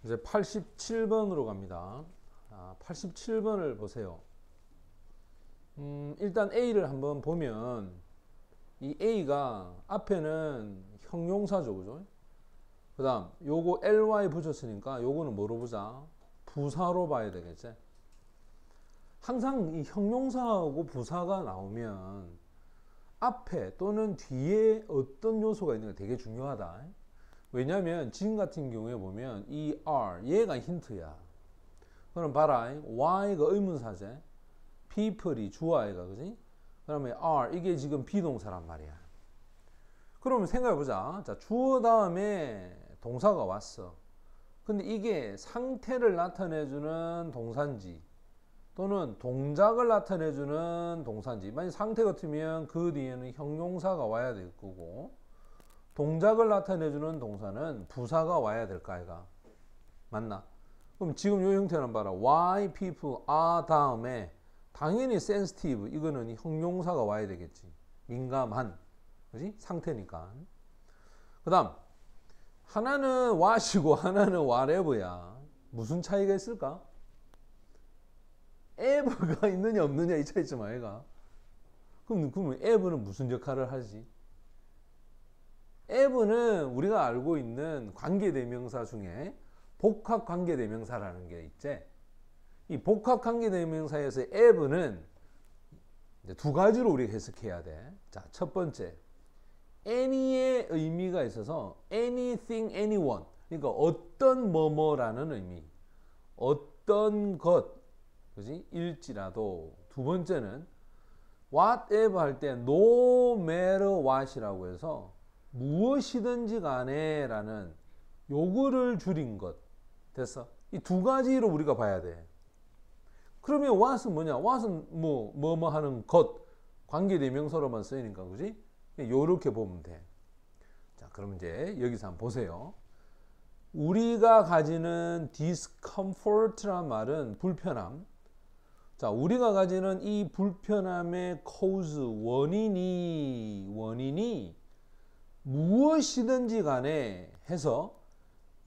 이제 87번으로 갑니다. 87번을 보세요. 일단 A를 한번 보면 이 A가 앞에는 형용사죠, 그죠? 그 다음 요거 ly 붙였으니까 요거는 뭐로 보자? 부사로 봐야 되겠지? 항상 이 형용사하고 부사가 나오면 앞에 또는 뒤에 어떤 요소가 있는 게 되게 중요하다. 왜냐면 지금 같은 경우에 보면 이 are 얘가 힌트야. 그럼 봐라, y가 의문사제, people이 주어이가, 그지? 그다음에 are 이게 지금 비동사란 말이야. 그러면 생각해보자. 자, 주어 다음에 동사가 왔어. 근데 이게 상태를 나타내주는 동사인지 또는 동작을 나타내주는 동사인지, 만약 상태 같으면 그 뒤에는 형용사가 와야 될 거고, 동작을 나타내주는 동사는 부사가 와야 될까, 아이가? 맞나? 그럼 지금 이 형태는 봐라. Why people are 다음에 당연히 sensitive, 이거는 형용사가 와야 되겠지. 민감한, 그지? 상태니까. 그 다음 하나는 what이고 하나는 whatever야. 무슨 차이가 있을까? ever가 있느냐 없느냐 이 차이점 아이가? 그러면 ever는 무슨 역할을 하지? ever는 우리가 알고 있는 관계대명사 중에 복합관계대명사라는 게 있지. 이 복합관계대명사에서 ever는 이제 두 가지로 우리가 해석해야 돼. 자, 첫 번째, any의 의미가 있어서 anything, anyone. 그러니까 어떤 뭐뭐라는 의미, 어떤 것, 그지? 일지라도. 두 번째는 whatever 할 때 no matter what이라고 해서 무엇이든지 간에 라는 요거를 줄인 것. 됐어? 이 두 가지로 우리가 봐야 돼. 그러면 what은 뭐냐? what은 뭐 하는 것, 관계대명사로만 쓰이니까, 그지? 요렇게 보면 돼. 자, 그럼 이제 여기서 한번 보세요. 우리가 가지는 discomfort란 말은 불편함. 자, 우리가 가지는 이 불편함의 cause, 원인이 무엇이든지 간에 해서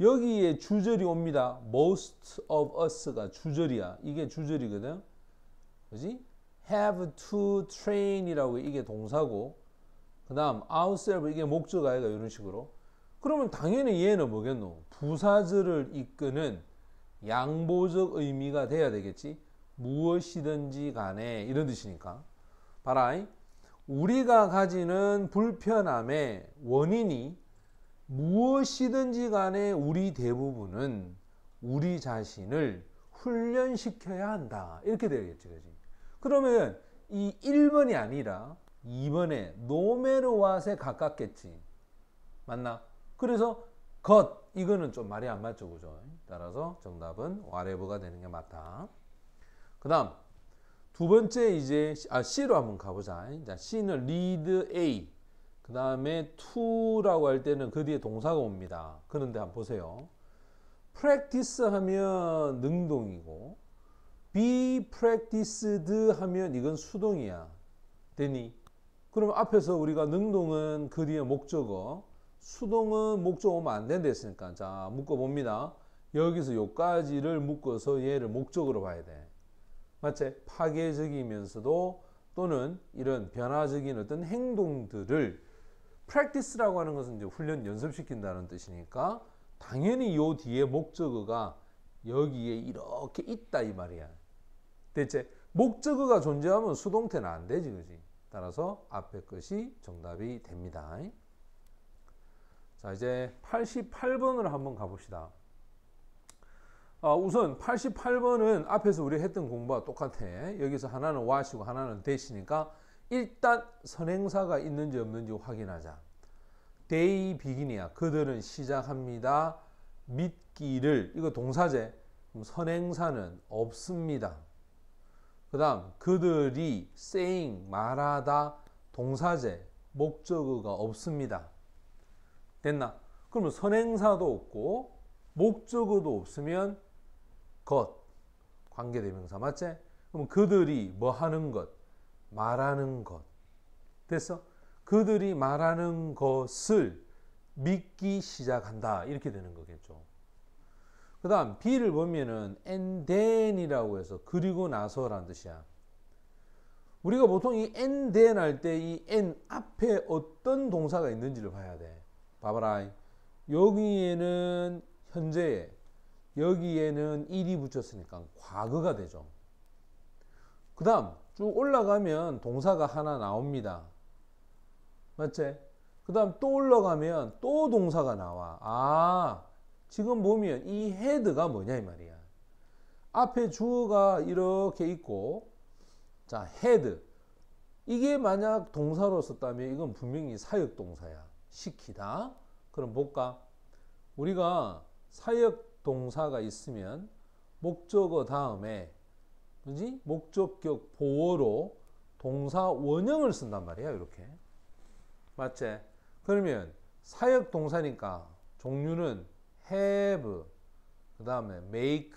여기에 주절이 옵니다. Most of us가 주절이야. 이게 주절이거든. 그지? Have to train이라고 이게 동사고, 그 다음 ourselves 이게 목적어가 이런 식으로. 그러면 당연히 얘는 뭐겠노? 부사절을 이끄는 양보적 의미가 돼야 되겠지. 무엇이든지 간에 이런 뜻이니까. 봐라, 우리가 가지는 불편함의 원인이 무엇이든지 간에 우리 대부분은 우리 자신을 훈련시켜야 한다. 이렇게 되겠지, 그지? 그러면 이 1번이 아니라 2번에 no matter what에 가깝겠지. 맞나? 그래서 것, 이거는 좀 말이 안 맞죠, 그죠? 따라서 정답은 whatever가 되는 게 맞다. 그 다음 두 번째 이제 C로 한번 가보자. 자, C는 lead A, 그 다음에 to라고 할 때는 그 뒤에 동사가 옵니다. 그런데 한번 보세요. practice 하면 능동이고 be practiced 하면 이건 수동이야. 되니? 그러면 앞에서 우리가 능동은 그 뒤에 목적어, 수동은 목적어 오면 안 된다 했으니까, 자, 묶어봅니다. 여기서 요까지를 묶어서 얘를 목적으로 봐야 돼. 맞지? 파괴적이면서도 또는 이런 변화적인 어떤 행동들을 practice라고 하는 것은 이제 훈련, 연습시킨다는 뜻이니까 당연히 요 뒤에 목적어가 여기에 이렇게 있다 이 말이야. 대체 목적어가 존재하면 수동태는 안 되지, 그지? 따라서 앞에 것이 정답이 됩니다. 자, 이제 88번으로 한번 가봅시다. 우선 88번은 앞에서 우리 했던 공부와 똑같아. 여기서 하나는 what이고 하나는 that이니까 일단 선행사가 있는지 없는지 확인하자. They begin이야. 그들은 시작합니다. 믿기를, 이거 동사제. 그럼 선행사는 없습니다. 그 다음 그들이 saying 말하다, 동사제, 목적어가 없습니다. 됐나? 그러면 선행사도 없고 목적어도 없으면 것, 관계대명사, 맞지? 그럼 그들이 뭐 하는 것, 말하는 것. 됐어? 그들이 말하는 것을 믿기 시작한다. 이렇게 되는 거겠죠. 그 다음 B를 보면은 and then이라고 해서 그리고 나서라는 뜻이야. 우리가 보통 이 and then 할 때 이 and 앞에 어떤 동사가 있는지를 봐야 돼. 봐봐라. 여기에는 현재에, 여기에는 일이 붙였으니까 과거가 되죠. 그 다음 쭉 올라가면 동사가 하나 나옵니다. 맞지? 그 다음 또 올라가면 또 동사가 나와. 아, 지금 보면 이 head가 뭐냐 이 말이야. 앞에 주어가 이렇게 있고, 자, head. 이게 만약 동사로 썼다면 이건 분명히 사역 동사야. 시키다. 그럼 볼까? 우리가 사역 동사가 있으면 목적어 다음에 그지? 목적격 보어로 동사 원형을 쓴단 말이야. 이렇게. 맞지? 그러면 사역 동사니까 종류는 have, 그 다음에 make,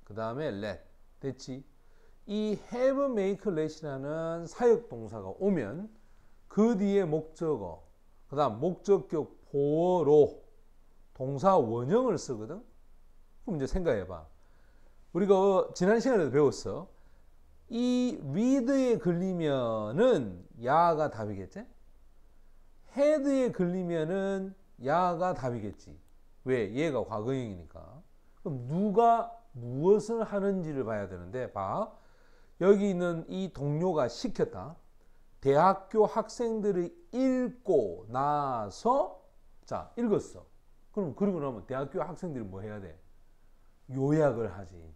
그 다음에 let. 됐지? 이 have, make, let이라는 사역 동사가 오면 그 뒤에 목적어, 그 다음 목적격 보어로 동사 원형을 쓰거든? 그럼 이제 생각해봐. 우리가 지난 시간에도 배웠어. 이 read에 걸리면은 야가 답이겠지? head에 걸리면은 야가 답이겠지. 왜? 얘가 과거형이니까. 그럼 누가 무엇을 하는지를 봐야 되는데, 봐. 여기 있는 이 동료가 시켰다. 대학교 학생들이 읽고 나서, 자, 읽었어. 그럼 그러고 나면 대학교 학생들이 뭐 해야 돼? 요약을 하지.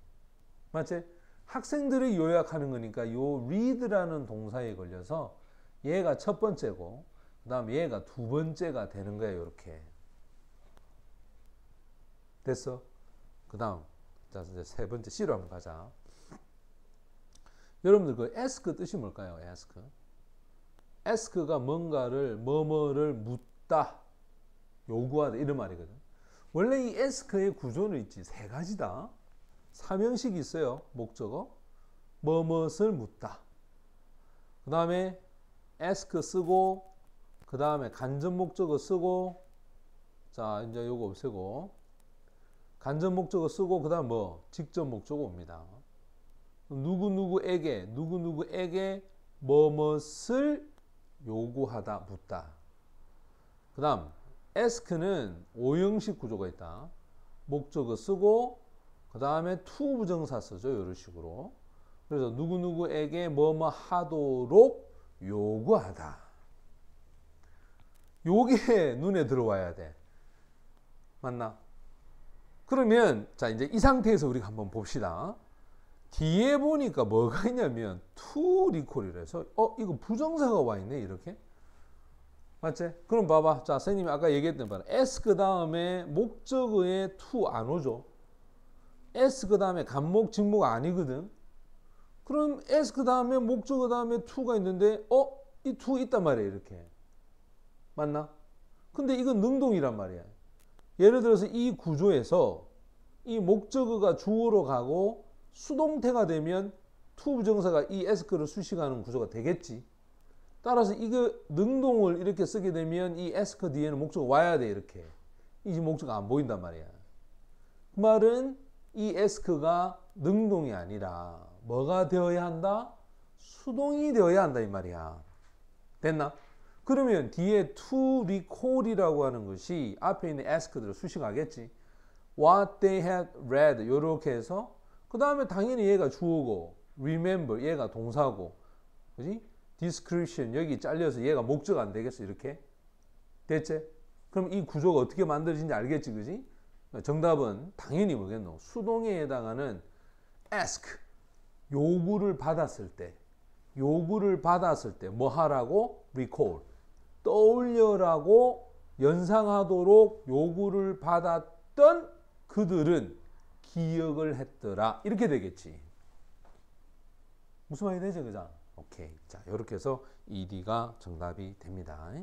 맞지? 학생들이 요약하는 거니까 요 read라는 동사에 걸려서 얘가 첫 번째고, 그 다음 얘가 두 번째가 되는 거야. 이렇게. 됐어? 그 다음, 자, 이제 세 번째 C로 한번 가자. 여러분들 그 ask 뜻이 뭘까요? ask. ask가 뭔가를, 뭐뭐를 묻다, 요구하다, 이런 말이거든. 원래 이 ask의 구조는 있지. 세 가지다. 삼형식이 있어요. 목적어. 뭐뭇을 묻다. 그 다음에 ask 쓰고, 그 다음에 간접 목적어 쓰고, 자, 이제 요거 없애고, 간접 목적어 쓰고, 그 다음 뭐? 직접 목적어 옵니다. 누구누구에게 뭐뭇을 요구하다, 묻다. 그 다음 ask는 오형식 구조가 있다. 목적어 쓰고 그 다음에 to 부정사 쓰죠. 이런 식으로. 그래서 누구누구에게 뭐뭐 하도록 요구하다. 요게 눈에 들어와야 돼. 맞나? 그러면 자, 이제 이 상태에서 우리가 한번 봅시다. 뒤에 보니까 뭐가 있냐면 to recall이라서 이거 부정사가 와 있네. 이렇게. 맞지? 그럼 봐봐. 자, 선생님이 아까 얘기했던 바로 ask 다음에 목적어에 to 안 오죠. ask 다음에 간목, 직목 아니거든. 그럼 ask 다음에 목적어 다음에 to가 있는데 이 to 있단 말이야. 이렇게. 맞나? 근데 이건 능동이란 말이야. 예를 들어서 이 구조에서 이 목적어가 주어로 가고 수동태가 되면 to 부정사가 이 ask를 수식하는 구조가 되겠지. 따라서 이거 능동을 이렇게 쓰게 되면 이 ask 뒤에는 목적어 와야 돼. 이렇게. 이 목적어 안 보인단 말이야. 그 말은 이 ask가 능동이 아니라 뭐가 되어야 한다? 수동이 되어야 한다 이 말이야. 됐나? 그러면 뒤에 to recall이라고 하는 것이 앞에 있는 ask들을 수식하겠지. What they had read 이렇게 해서 그 다음에 당연히 얘가 주어고 remember 얘가 동사고, 그지? description 여기 잘려서 얘가 목적 안 되겠어. 이렇게. 됐지? 그럼 이 구조가 어떻게 만들어진지 알겠지, 그지? 정답은 당연히 뭐겠노? 수동에 해당하는 ask 요구를 받았을 때 뭐 하라고? recall 떠올려라고 연상하도록 요구를 받았던 그들은 기억을 했더라. 이렇게 되겠지. 무슨 말이 되죠? 그죠? 오케이. 자, 이렇게 해서 ED가 정답이 됩니다.